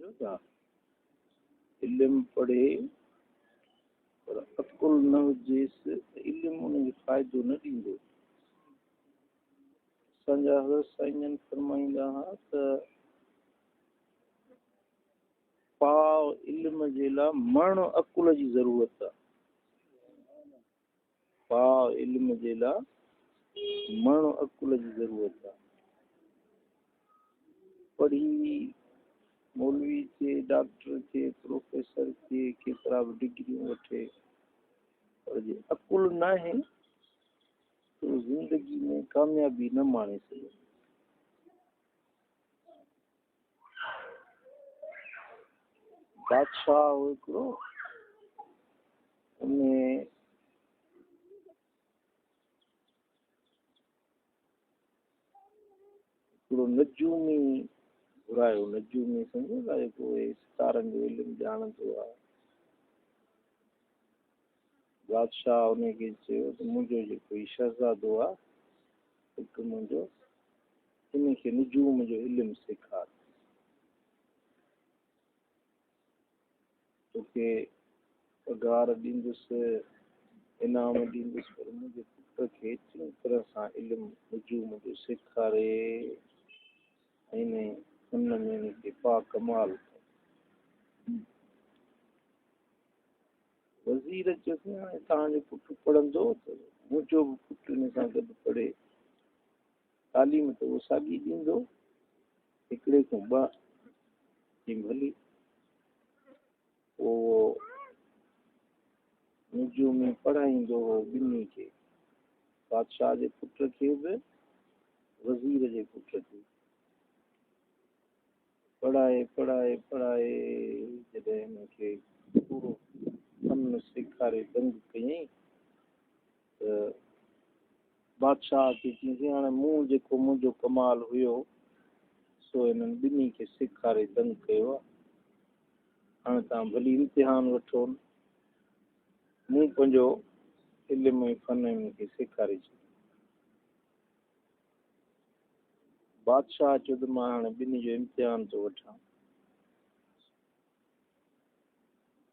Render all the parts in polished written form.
समझो था इल्म पढ़े पर अकुल न हुजेसि त इल्म उनखे फ़ाइदो न ॾींदो। असांजा हज़रत साईं जन फरमाईंदा हुआ त पाव इल्म जे लाइ मण अकुल जी ज़रूरत आहे। पाव इल्म जे लाइ मण अकुल जी ज़रूरत आहे। पढ़ी मौलवी थे, डॉक्टर थे, प्रोफेसर थे, केतिरा बि डिग्रियूं वठे, पर जे अकुल न आहे तो ज़िंदगी में कामयाबी न माणे सघे। बादशाह हो हिकिड़ो, उन हिकिड़ो नजूमी घुरायो। नजूमी सम्झो था जेको सितारनि जो इल्मु ॼाणंदो आहे। बादशाह उनखे चयो त मुंहिंजो जेको शहज़ादो आहे हिकु मुंहिंजो, इनखे नजूम जो इल्मु सेखार। तोखे पघार ॾींदुसि, इनाम ॾींदुसि, पर मुंहिंजे पुट खे चङी तरह सां इल्मु नजूम जो सेखारे ऐं इन फन में इनखे पा कमाल। वज़ीर चयोसि हाणे तव्हांजो पुटु पढ़ंदो त मुंहिंजो बि पुटु हिन सां गॾु पढ़े, तालीम त उहो साॻी ॾींदो, हिकिड़े खां ॿ चई भली। उहो नजूमी पढ़ाईंदो हो ॿिन्ही खे, बादशाह जे पुट खे बि वज़ीर जे पुट खे। पढ़ाए पढ़ाए पढ़ाए जॾहिं हिनखे पूरो फन सेखारे दंग कयईं त बादशाह खे चईं हाणे मूं जेको मुंहिंजो कमाल हुयो सो हिननि ॿिन्ही खे सेखारे दंग कयो आहे। हाणे तव्हां भली इम्तिहान वठो, मूं पंहिंजो इल्म ऐं फन हिनखे सेखारे छॾियो। बादशाह चयो त मां हाणे ॿिन्ही जो इम्तिहान थो वठां।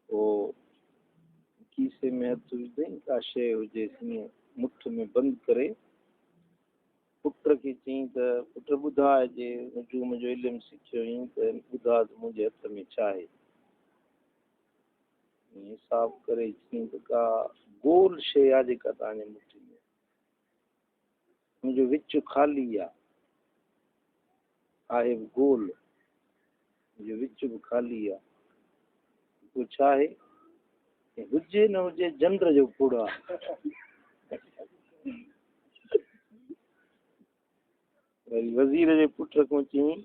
पोइ खीसे में हथु विझई, का शइ हुजेसि ईअं मुठ में बंदि करे पुट खे चईं त पुट ॿुधाए जे नजूम जो इल्मु सिखियो आहीं त ॿुधा त मुंहिंजे हथ में छा आहे। हिसाब करे चईं त का गोल शइ आहे जेका तव्हांजे मुठ में, मुंहिंजो विच ख़ाली आहे बि गोल, मुंहिंजो विच बि ख़ाली आहे। पोइ छा आहे, हुजे न हुजे झंड जो पुड़ आहे। वरी वज़ीर जे पुट खां चईं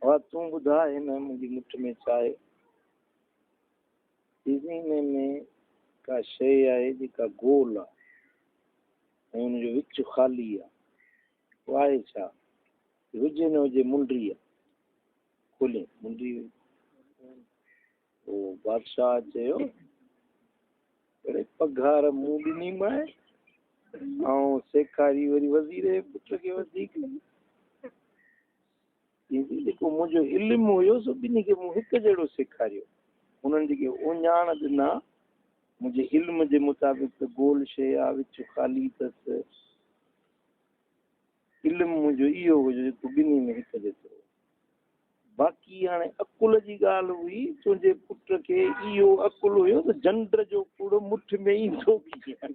हा तूं ॿुधाए हिन मुंहिंजी मुठ में छा आहे। हिन में का शइ आहे जेका गोल आहे ऐं हुनजो विच ख़ाली आहे, उहो आहे छा। हुजे न हुजे मुंडी आहे, खोले मुंडी। पोइ बादशाह चयो अड़े पघार मूं ॾिनीमांइ ऐं सेखारी वरी वज़ीर जे पुट खे वधीक। जेको मुंहिंजो इल्मु हुयो सो ॿिन्ही खे मूं हिकु जहिड़ो सेखारियो। उन्हनि जेके उञाण ॾिना मुंहिंजे इल्म जे मुताबिक़ त गोल शइ आहे, विच ख़ाली अथसि। इल्मु मुंहिंजो इहो हुयो जेको ॿिन्ही में हिकु जेतिरो। बाक़ी हाणे अकुल जी ॻाल्हि हुई, तुंहिंजे पुट खे इहो अकुल हुयो त झंड जो पुड़ मुठ में ईंदो कीअं।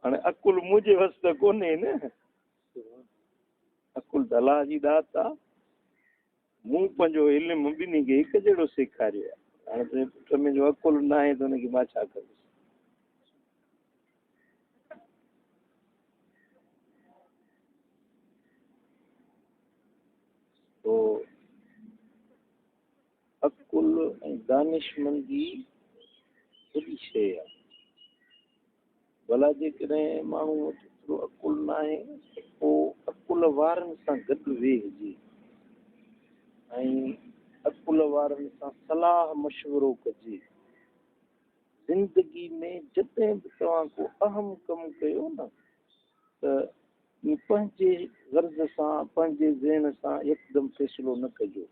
हाणे अकुल मुंहिंजे वस त कोन्हे न, अकुल त अलाह जी दात आहे। मूं पंहिंजो इल्मु ॿिन्ही खे हिकु जहिड़ो सेखारियो आहे। हाणे तुंहिंजे पुट में जो अकुल न आहे त हुनखे मां छा कंदुसि। तो अकुल ऐं दानिशमंदी वॾी शइ आहे। भला जेकॾहिं माण्हू वटि एतिरो अकुल न आहे पोइ अकुल वारनि सां गॾु वेहिजे ऐं अकुल वारनि सां सलाह मशवरो कजे। ज़िंदगी में जॾहिं बि तव्हां को अहम कमु कयो न त पंहिंजे गर्ज़ सां पंहिंजे ज़हन सां यकदम फ़ैसिलो न कजो।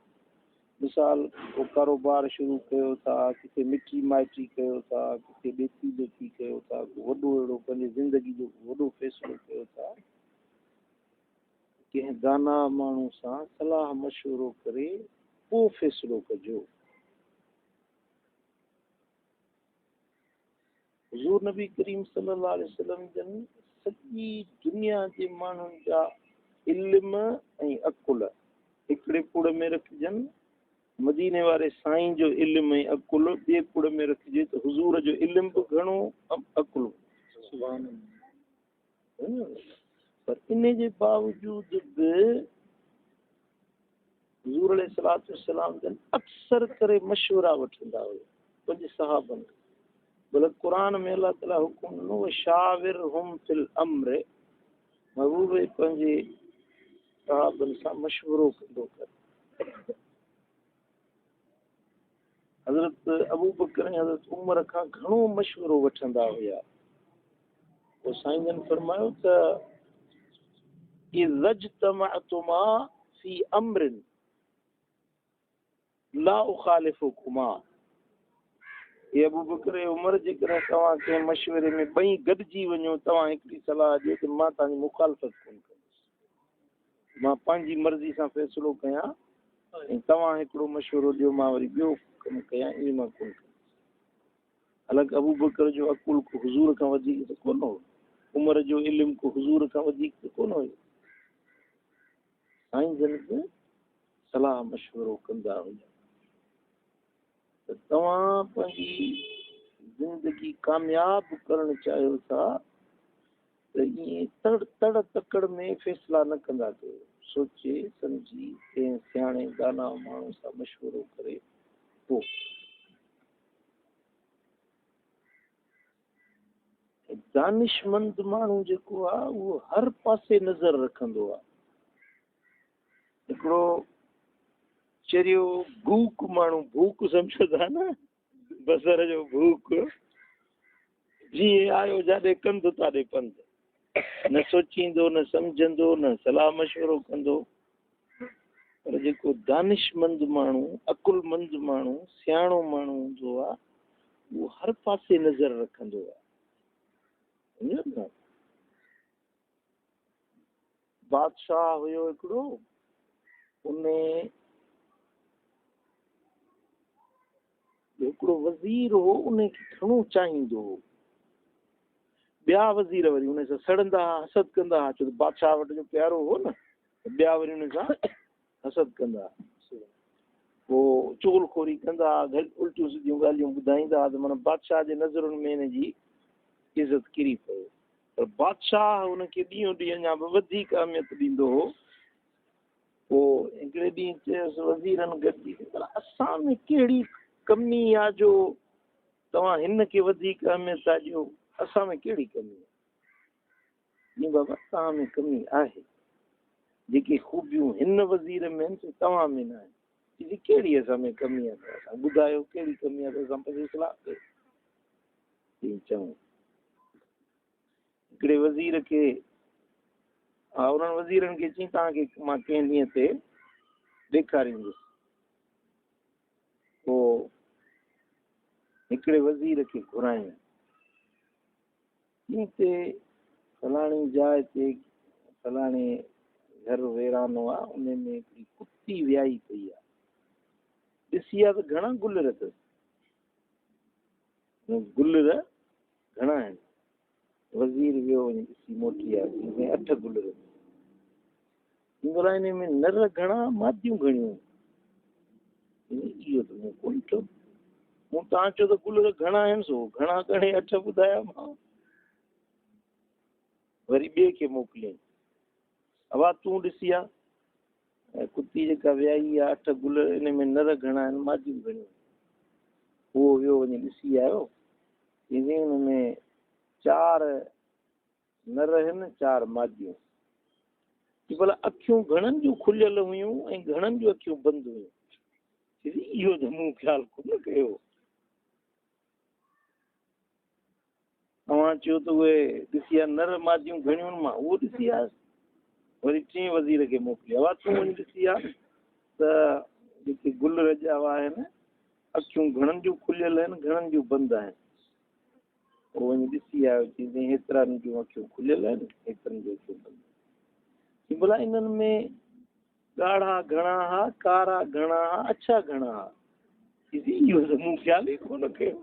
मिसाल को कारोबार शुरू कयो था, किथे मिटी माइटी कयो था, किथे ॾेती ॾेती कयो था, को वॾो अहिड़ो पंहिंजे ज़िंदगी जो वॾो फ़ैसिलो कयो था, कंहिं दाना माण्हू सां सलाह मशवरो करे पोइ फ़ैसिलो कजो। हुज़ूर नबी करीम सल्लल्लाहु अलैहि वसल्लम जन सॼी दुनिया जे माण्हुनि जा इल्म ऐं अकुल हिकिड़े कुड़ में रखिजनि। मदीने वारे साईं जो इल्म ऐं अकुल ॿिए कुड़ में रखिजे त हुज़ूर जो इल्म बि घणो अकुल। पर इन जे बावजूद बि हुज़ूर अलैहिस्सलातु वस्सलाम जन अक्सर करे मशवरा वठंदा हुआ पंहिंजे सहाबनि। भले क़ुरान में अलाह ताला हुकुम ॾिनो शाविरहुम फिल अम्र, महबूब पंहिंजे सहाबनि सां मशवरो कंदो कर। हज़रत अबू बकर ऐं हज़रत उमर खां घणो मशवरो वठंदा हुया। पोइ साईं जन फरमायो त इज़ज्तमअतुमा फी अम्रिन ला उखालिफुकुमा, ये अबू बकर ऐं उमर जेकॾहिं तव्हां कंहिं मशवरे में ॿई गॾिजी वञो, तव्हां हिकिड़ी सलाह ॾियो त मां तव्हांजी मुखालफ़त कोन कंदुसि। मां पंहिंजी मर्ज़ी सां फ़ैसिलो कयां ऐं तव्हां हिकिड़ो मशवरो ॾियो मां वरी ॿियो कमु कयां, ईअं मां कोन कंदुसि। हालांकि अबू बकर जो अकुल को हुज़ूर खां वधीक त कोन हो, उमर जो इल्मु को हुज़ूर खां वधीक त कोन हुयो। साईं जन बि सलाह मशवरो कंदा हुया त तव्हां पंहिंजी ज़िंदगी कामयाब करणु चाहियो था त ईअं तड़ तकड़ में फ़ैसिला न कंदा कयो। सोचे सम्झी कंहिं सियाणे दाना माण्हू सां मशवरो करे पोइ। दानिशमंद माण्हू जेको आहे उहो हर पासे नज़र रखंदो आहे। हिकिड़ो चरियो भूक माण्हू, भूक सम्झो था न, बसर जो भूक, जीअं आयो जाॾे कंध ताॾे पंध, न सोचींदो न सम्झंदो न सलाह मशवरो कंदो। पर जेको दानिशमंद माण्हू, अकुलमंद माण्हू, सियाणो माण्हू हूंदो आहे उहो हर पासे नज़र रखंदो आहे। सम्झो न, बादशाह हुयो हिकिड़ो, उन हिकिड़ो वज़ीर हो, उन खे घणो चाहींदो हो। ॿिया वज़ीर वरी उन सां सड़ंदा हुआ, हसद कंदा हुआ, छो त बादशाह वटि जो प्यारो हो न, ॿिया वरी उन सां हसद कंदा। पोइ चुगलखोरी कंदा, उल्टियूं सिधियूं ॻाल्हियूं ॿुधाईंदा त माना बादशाह जे नज़रुनि में हिन जी इज़त किरी पए। पर बादशाह हुनखे ॾींहों ॾींहुं अञा बि वधीक अहमियत ॾींदो हो। पोइ हिकिड़े ॾींहुं चयसि वज़ीरनि गॾिजी, पर असां में कहिड़ी कमी आहे जो तव्हां हिन खे वधीक अहमियत था ॾियो, असां में कहिड़ी कमी आहे? नहीं बाबा, तव्हां में कमी आहे, जेकी खूबियूं हिन वज़ीर में आहिनि तव्हां में न आहिनि। जी कहिड़ी असां में कमी आहे, त असां ॿुधायो कहिड़ी कमी आहे त असां पंहिंजी सलाह कयूं। चऊं हिकिड़े वज़ीर खे, हा उन्हनि वज़ीरनि खे चई तव्हांखे मां कंहिं ॾींहं ते ॾेखारींदुसि। पोइ हिकिड़े वज़ीर खे घुरायूं, ॾींहं ते फलाणी जाइ ते फलाणे घर वेरानो आहे, उन में हिकिड़ी कुती वियाही पई आहे। ॾिसी आहे त घणा गुलर अथसि, गुलर घणा आहिनि। वज़ीर वियो वञी ॾिसी मोटी आहे, हिन में 8 गुलर। हिन में नर घणा, मादियूं घणियूं? इहो त मूं कोन चयो, मूं तव्हां चयो त गुलर घणा आहिनि, सो घणा घणे 8 ॿुधाया मां। वरी ॿिए खे मोकिलियईं, हवा तूं ॾिसी आहे, कुती जेका वियाही आहे 8 गुलर, इन में नर घणा आहिनि, मादियूं घणियूं? उहो वियो वञी ॾिसी आयो, हिन में 4 नर आहिनि, 4 मादियूं। भला अखियूं घणनि जूं खुलियल हुयूं ऐं घणनि जूं अखियूं बंदि हुयूं? इहो त मूं ख़्यालु कोन कयो। तव्हां चयो त उहे ॾिसी आहे नर मादियूं घणियूं, मां उहो ॾिसी आयुसि। वरी 3 वज़ीर खे मोकिलिया वा तूं वञी ॾिसी आ त जेके गुल रॼावा आहिनि अखियूं घणनि जूं खुलियल आहिनि घणनि जूं बंदि आहिनि पोइ वञी ॾिसी आयो चई हेतिरनि जूं अखियूं खुलियल आहिनि हेतिरनि जूं अखियूं बंदि आहिनि भला इन्हनि में ॻाढ़ा घणा हा कारा घणा हा अछा घणा हा इहो त मूं ख़्याल ई कोन कयो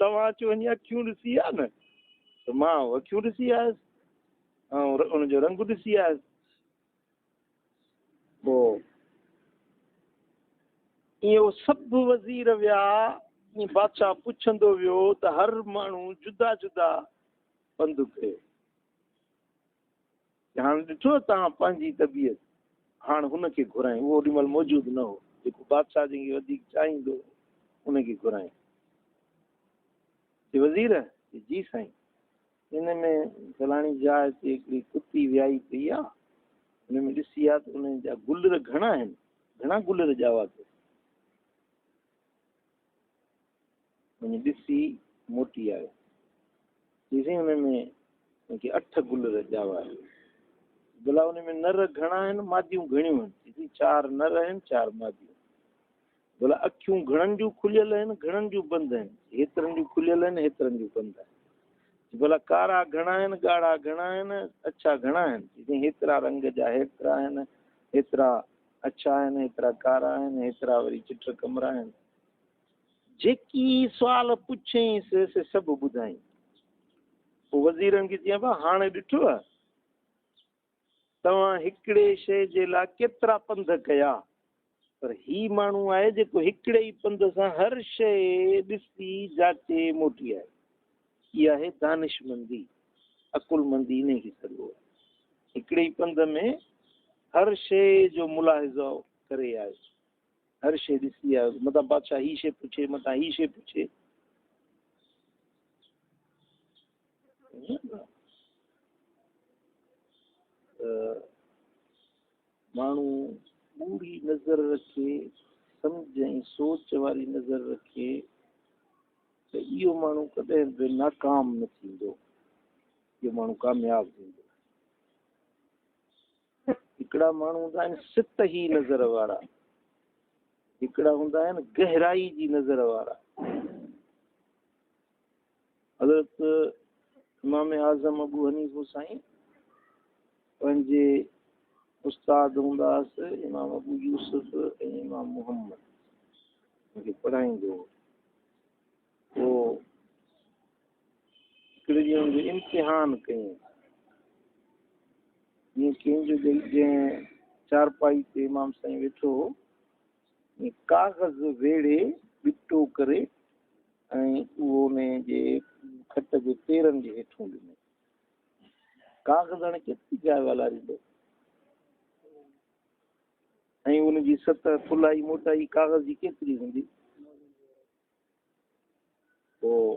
तव्हां अचो वञी अखियूं ॾिसी आहे न त मां अखियूं ॾिसी आयुसि ऐं उनजो रंग ॾिसी आयुसि पोइ इहो सभु वज़ीर विया ईअं बादशाह पुछंदो वियो त हर माण्हू जुदा जुदा पंधु कयो हाणे ॾिठो तव्हां पंहिंजी तबियत हाणे हुनखे घुराई उहो ओॾीमहिल मौजूदु न हो जेको बादशाह जंहिंखे वधीक चाहींदो उनखे घुराई वज़ीर जी साईं हिन में फलाणी जाइ ते हिकिड़ी कुती वियाही पई आहे हुन में ॾिसी आहे त उन जा गुल घणा आहिनि घणा गुल ॼावा अथसि वञी ॾिसी मोटी आयो चईसीं हुन में उनखे 8 गुल ॼावा आहिनि भला हुन में नर घणा आहिनि मादियूं घणियूं आहिनि चईसीं 4 नर आहिनि 4 मादियूं भला अखियूं घणनि जूं खुलियल आहिनि घणनि जूं बंदि आहिनि हेतिरनि जूं खुलियल आहिनि हेतिरनि जूं बंदि आहिनि भला कारा घणा आहिनि ॻाढ़ा घणा आहिनि अछा घणा आहिनि चईसीं हेतिरा रंग जा हेतिरा आहिनि हेतिरा अछा आहिनि हेतिरा कारा आहिनि हेतिरा वरी चिट कमरा आहिनि जेकी सुवाल पुछईंसि से सभु ॿुधाई पोइ वज़ीरनि खे चई हाणे ॾिठो आहे तव्हां हिकिड़े शइ जे लाइ केतिरा पंध कया पर ही माण्हू आहे जेको हिकिड़े ई पंध सां हर शइ ॾिसी जाचे मोटी आहे इहा आहे दानिशमंदी अकुलमंदी इन खे सॾिबो आहे हिकिड़े ई पंध में हर शइ जो मुलाहिज़ो करे आयो हर शइ ॾिसी आयो मथां बादशाह ही शइ पुछे मथां ही शइ पुछे माण्हू पूरी नज़र रखे सम्झ ऐं सोच वारी नज़र रखे त इहो माण्हू कॾहिं बि नाकाम न थींदो इहो माण्हू कामयाबु थींदो हिकिड़ा माण्हू हूंदा आहिनि सित ई नज़र वारा हिकिड़ा हूंदा आहिनि गहराई जी नज़र वारा हज़रत इमाम आज़म अबू हनीफ़ साईं पंहिंजे उस्ताद हूंदासीं इमाम अबू यूसुफ ऐं इमाम मुहम्मद मूंखे पढ़ाईंदो पोइ हिकिड़े ॾींहुं हुनजो इम्तिहान कयईं ईअं कंहिंजो जंहिं चारपाई ते इमाम साईं वेठो हो कागज़ वेड़े ॿिटो करे ऐं उहो उन जे खट जे पेरनि जे हेठों ॾिनो कागज़ हाणे केतिरी जाइ वालारींदो ऐं उनजी सतह फुलाई मोटाई कागज़ जी केतिरी हूंदी पोइ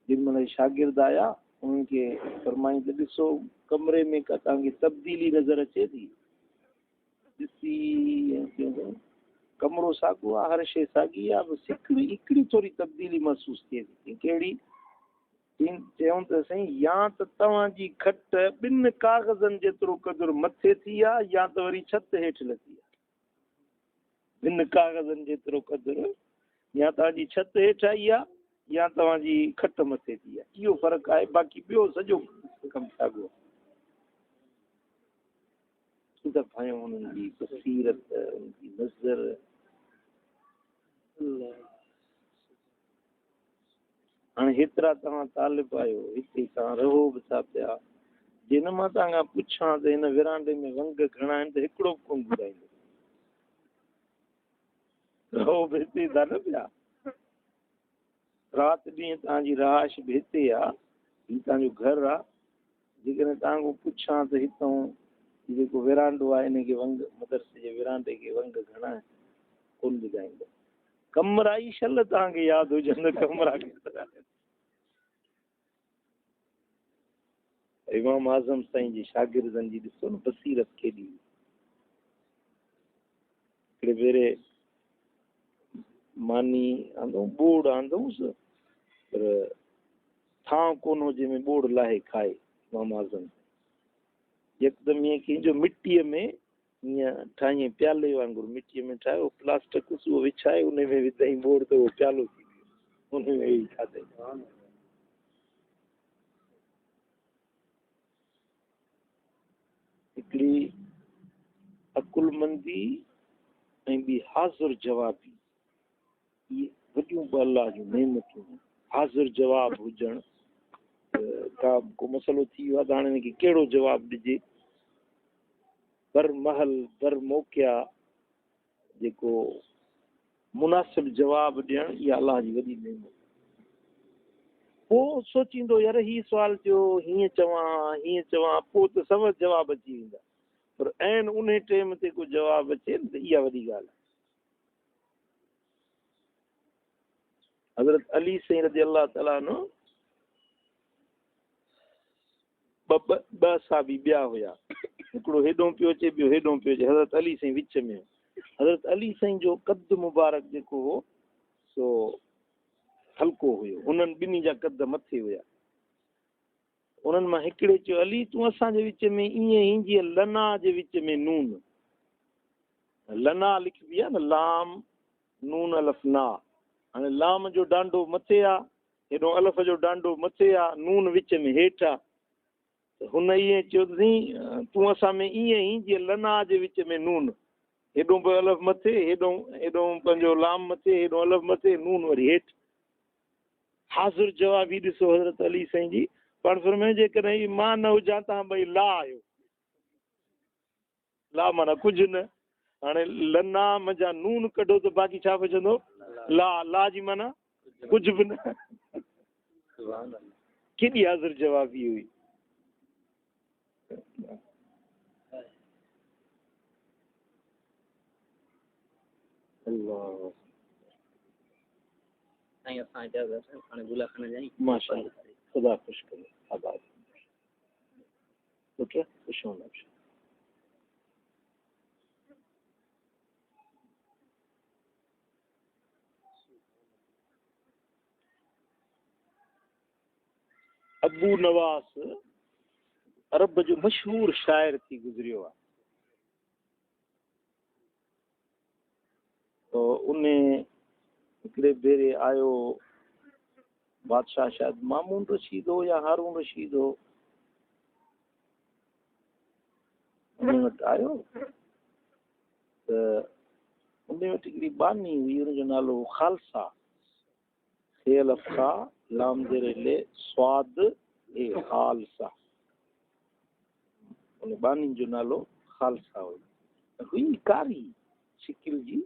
जेॾी महिल शागिर्द आया उन्हनि खे फरमाईं त ॾिसो कमरे में का तव्हांखे तब्दीली नज़र अचे थी ॾिसी कमिरो साॻियो आहे हर शइ साॻी आहे बसि हिकिड़ी थोरी तब्दीली महसूसु थिए थी कहिड़ी चयूं त साईं या त तव्हांजी खट 2 कागज़नि जेतिरो क़दुरु मथे थी आहे या त वरी छत हेठि लथी आहे 2 कागज़नि जेतिरो क़दुरु या तव्हांजी छत हेठि आई आहे या तव्हांजी खट मथे थी आहे इहो फ़र्क़ु आहे बाक़ी ॿियो सॼो कमु साॻियो त भाइयों हुननि जी बसीरत उनजी नज़र हाणे हेतिरा तव्हां तालिब आहियो हिते तव्हां रहो बि था पिया जिन मां तव्हां पुछां त हिन विरांडे में वंग घणा आहिनि त हिकिड़ो बि कोन ॿुधाईंदो रहो बि हिते था न पिया राति ॾींहुं तव्हांजी रहाइश बि हिते आहे हीउ तव्हांजो घरु आहे जेकॾहिं तव्हां को पुछां त हितां जेको विरांडो आहे हिनखे वंग मदरसे जे विरांडे खे वंग घणा आहिनि कोन ॿुधाईंदो कमरा ई शल तव्हांखे यादि हुजनि कमरा केतिरा आहिनि इमाम आज़म साईं जे शागिर्दनि जी ॾिसो न बसीरत केॾी हिकिड़े भेरे मानी आंदो ॿोड़ आंदोसि पर थांव कोन हो जंहिंमें ॿोड़ लाहे खाए इमाम आज़म यकदम ये कि जो मिट्टी में ये ठाई प्याले वांगुरु मिट्टी में ठायो प्लास्टिक उस विछाए उन में विधई बोर तो वो प्यालो थी उन में ही खाते हिकड़ी अकुलमंदी ऐं ॿी हाज़िर जवाबी ये वॾियूं अल्लाह जूं नेमतूं हाज़िर जवाब हुजण का को मसलो थी वियो आहे त हाणे हिनखे कहिड़ो जवाबु ॾिजे बर महल बर मौक़िया जेको मुनासिब जवाबु ॾियणु इहा अलाह जी वॾी नेमत पोइ सोचींदो यार हीअ सुवाल थियो हीअं चवां पोइ त सभु जवाब अची वेंदा पर ऐन उन टाइम ते को जवाबु अचे न त इहा वॾी ॻाल्हि आहे हज़रत अली साईं रज़ी अल्लाह ताला नो ॿ साहबी ॿिया हुया हिकिड़ो हेॾो पियो अचे ॿियो हेॾो पियो अचे हज़रत अली साईं विच में हज़रत अली साईं जो कद मुबारक जेको हो सो हल्को हुयो उन्हनि ॿिन्ही जा कद मथे हुया उन्हनि मां हिकिड़े चयो अली तूं असांजे विच में ईअं ई जीअं लना जे विच में नून लना लिखबी आहे न लाम नून अलफ ना हाणे लाम जो डांडो मथे आहे हेॾो अलफ जो डांडो मथे आहे नून विच में हेठि आहे त हुन ईअं चयो अथई तूं असां में ईअं ई जीअं लना जे विच में नून हेॾो पियो अलफ मथे हेॾो पंहिंजो लाम मथे हेॾो अलफ मथे नून वरी हेठि हाज़िर जवाबी ॾिसो हज़रत अली साईं जी पाण फरमाए जेकॾहिं मां न हुजां तव्हां भई ला आहियो ला माना कुझु न हाणे लना मजा नून कढो त बाक़ी छा बचंदो ला जी माना कुझु बि न केॾी हाज़िर जवाबी हुई अल्लाह माशाअल्लाह खुदा खुश करे आबाद ओके खुश होना अबू नवास अरब जो मशहूर शाइर थी गुज़रियो आहे तो उन हिकिड़े भेरे आयो बादशाह शायदि मामून रशीद हो या हारून रशीद हो उन वटि आयो त उन वटि हिकिड़ी बानी हुई हुनजो नालो खालसा खेल अफ़ा लाम जेरे ले स्वाद ए खालसा उन बानी जो नालो खालसा हुई कारी शिकिल जी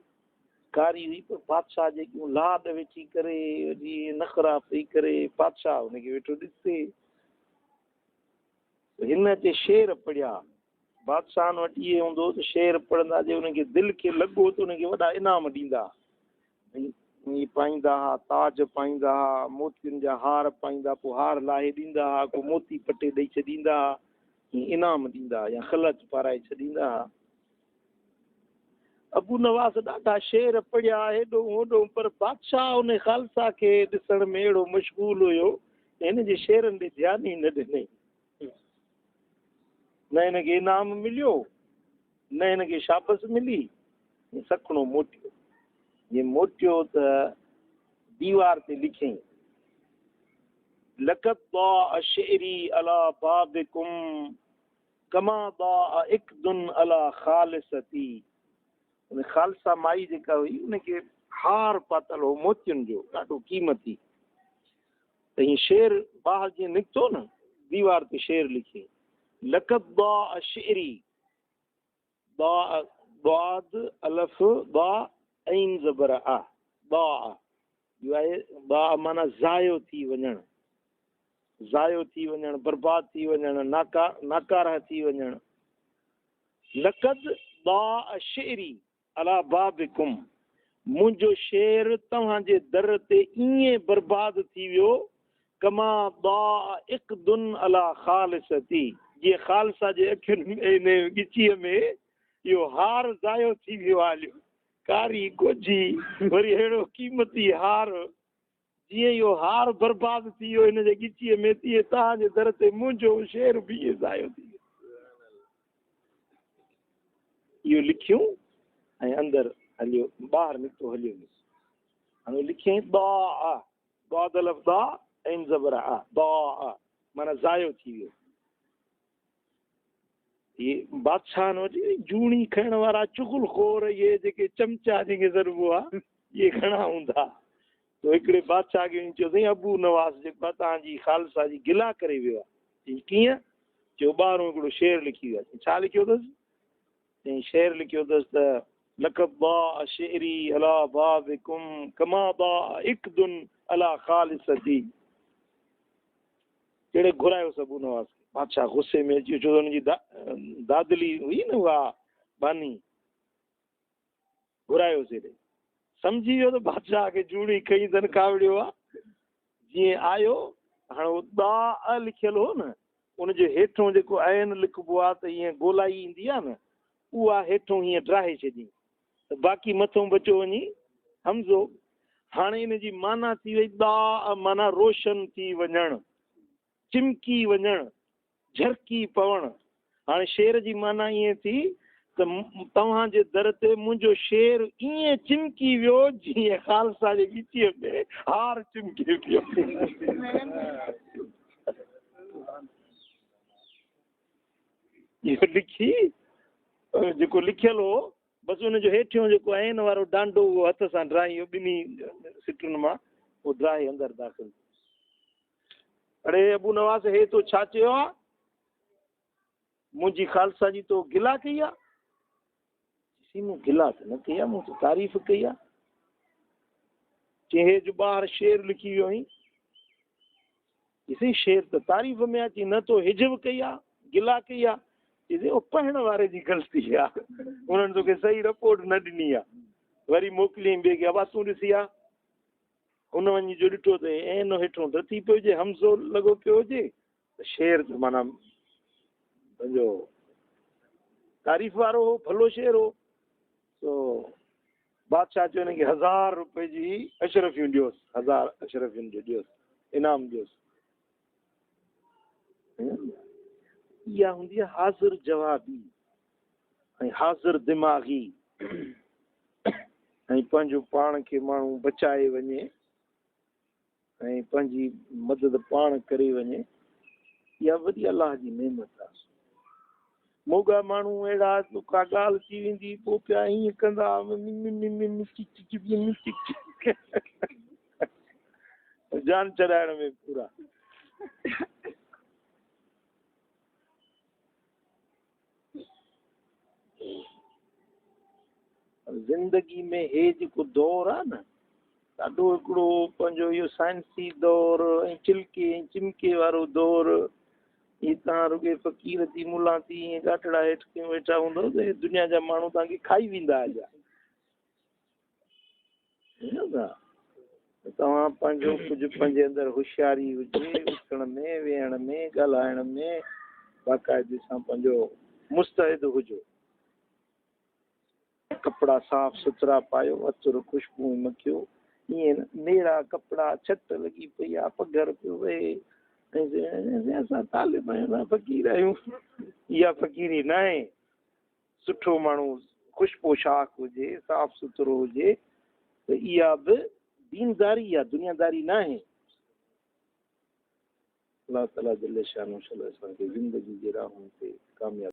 कारी हुई पर बादशाह जेकियूं लाड वेठी करे वॾी नखरा पई करे बादशाह हुनखे वेठो ॾिसे हिन ते शेर पढ़िया बादशाहनि वटि इहे हूंदो त शेर पढ़ंदा जे हुनखे दिलि खे लॻो त हुनखे वॾा इनाम ॾींदा ईअं पाईंदा हुआ ताज पाईंदा हुआ मोतियुनि जा हार पाईंदा पोइ हार लाहे ॾींदा हुआ को मोती पटे ॾेई छॾींदा हुआ ईअं इनाम ॾींदा या ख़लच पाराए छॾींदा हुआ अबू नवाज़ ॾाढा शेर पढ़िया हेॾो होॾो पर बादशाह उन ख़ालसा खे ॾिसण में अहिड़ो मशगूल हुयो हिन जे शेरनि ॾे ध्यानु ई न ॾिनई न हिनखे इनाम मिलियो न हिनखे शाबस मिली सखणो मोटियो जीअं मोटियो त दीवार ते लिखियईं लक़द ضاع शेरी अला बाबिकुम कमा ضاع इक़दुन अला ख़ालिसती उन ख़ालसा माई जेका हुई उनखे हार पातल हो मोतियुनि जो ॾाढो क़ीमती त हीअं शेर ॿाहिरि जीअं निकितो न दीवार ते शेर लिखी लक़द ضاع शेरी ضاد अलफ ضاع ऐं ज़बर आ ضاع इहो आहे ضاع माना ज़ायो थी वञणु बर्बाद थी वञणु नाकारा थी वञणु लक़द ضاع शेरी अला बाबिकुम मुंहिंजो शेर तव्हांजे दर ते ईअं बर्बाद थी वियो कमा ضاع इक़दुन अला ख़ालिसती जीअं ख़ालसा जे अखियुनि में ॻिचीअ में इहो हार ज़ायो थी वियो हलियो कारी गोजी वरी अहिड़ो क़ीमती हार जीअं इहो हार बर्बाद थी वियो हिन जे ॻिचीअ में तीअं तव्हांजे दर ते मुंहिंजो शेर बि ज़ायो थी वियो इहो लिखियूं ऐं अंदरि हलियो ॿाहिरि निकितो हलियो हाणे लिखियईं माना ज़ायो थी वियो। इहे बादशाह वटि जूणी खाइण वारा चुगलखोर इहे जेके चमचा जंहिंखे ज़रूरु आहे इहे घणा हूंदा। तो हिकिड़े बादशाह खे चयोसीं अबू नवाज़ जेको आहे तव्हांजी खालसा जी गिला करे वियो आहे। कीअं? चयो ॿाहिरों हिकिड़ो शेर लिखी वियो आहे। छा लिखियो अथसि? चई शेर लिखियो अथसि त लक़ब बा शेरी अला बाबिकुम कमा बा इकदुन अला खालिसती। कहिड़े घुरायो अबू नवाज़ खे? बादशाह गुस्से में अची छो हुनजी दादली हुई न उहा बानी घुरायोसीं हेॾे। सम्झी वियो त बादशाह खे जूड़ी कई अथनि कावड़ियो आहे। जीअं आयो हाणे उहो दा लिखियल हो न उनजे हेठों जेको आयन लिखिबो आहे त ईअं गोलाई ईंदी आहे न उहा हेठों हीअं ड्राहे छॾी त बाक़ी मथों बचियो वञी हमज़ो। हाणे हिनजी माना थी वई दा माना रोशन थी वञणु, चिमकी वञणु, झरकी पवणु। हाणे शेर जी माना ईअं थी त तव्हांजे दर ते मुंहिंजो शेर ईअं चिमकी वियो जीअं खालसा जे ॻिचीअ में हार चिमकी पियो। इहो लिखी जेको लिखियल हो बसि हुनजो हेठियों जेको आहिन वारो डांडो उहो हथ सां ड्राही ॿिन्ही सिटुनि मां उहो ड्राही अंदरि दाख़िल। अड़े अबू नवाज़ हे तो छा चयो आहे? मुंहिंजी खालसा जी तो गिला कई आहे? मूं गिला त न कई आहे, मूं त तारीफ़ कई आहे। चई हे जो ॿाहिरि शेर लिखी वियो हुई ॾिसी शेर त तारीफ़ में अची न तो हिजब कई आहे गिला कई आहे। चई पढ़ण वारे जी ग़लती आहे, उन्हनि तोखे सही रिपोर्ट न ॾिनी आहे। वरी मोकिलियईं ॿिए खे अबा तूं ॾिसी आहे। हुन वञी जो ॾिठो त एन हेठों दती पियो हुजे हमज़ो लॻो पियो हुजे त शेर माना पंहिंजो तारीफ़ वारो हो, भलो शेर हो। तो बादशाह चयो हिनखे 1000 रुपए जी अशरफियूं ॾियोसि, 1000 अशरफियुनि जो ॾियोसि, इनाम ॾियोसि। इहा हूंदी आहे हाज़िर जवाबी ऐं हाज़िर दिमाग़ी ऐं पंहिंजो पाण खे माण्हू बचाए वञे ऐं पंहिंजी मदद पाण करे वञे। इहा वॾी अलाह जी नेमत आहे। मोगा माण्हू अहिड़ा का ॻाल्हि थी वेंदी पोइ पिया ईअं कंदा जान छॾाइण में पूरा। ज़िंदगी में हे जेको दौर आहे न ॾाढो हिकिड़ो पंहिंजो इहो साइंसी दौर ऐं चिल्के ऐं चिमके वारो दौर। ही तव्हां रुॻे फ़क़ीर थी मुला थी ईअं ॻाठड़ा हेठि वेठा हूंदव त दुनिया जा माण्हू तव्हांखे खाई वेंदा अॼु। तव्हां पंहिंजो कुझु पंहिंजे अंदरि होशियारी हुजे उथण में वेहण में ॻाल्हाइण में बाक़ाइदे सां पंहिंजो मुस्तैद हुजो। कपिड़ा साफ़ सुथरा पायो, अतर ख़ुशबू मखियो, ईअं नेड़ा कपिड़ा छट लॻी पई आहे पघर पियो वहे असां तालिब आहियूं असां फ़क़ीर आहियूं। इहा फ़क़ीरी न आहे। सुठो माण्हू ख़ुशि पोशाक हुजे साफ़ सुथरो हुजे त इहा बि दीनदारी आहे, दुनियादारी न आहे। अलाह ताला जल शानो असांखे ज़िंदगी जे राहुनि ते कामयाबी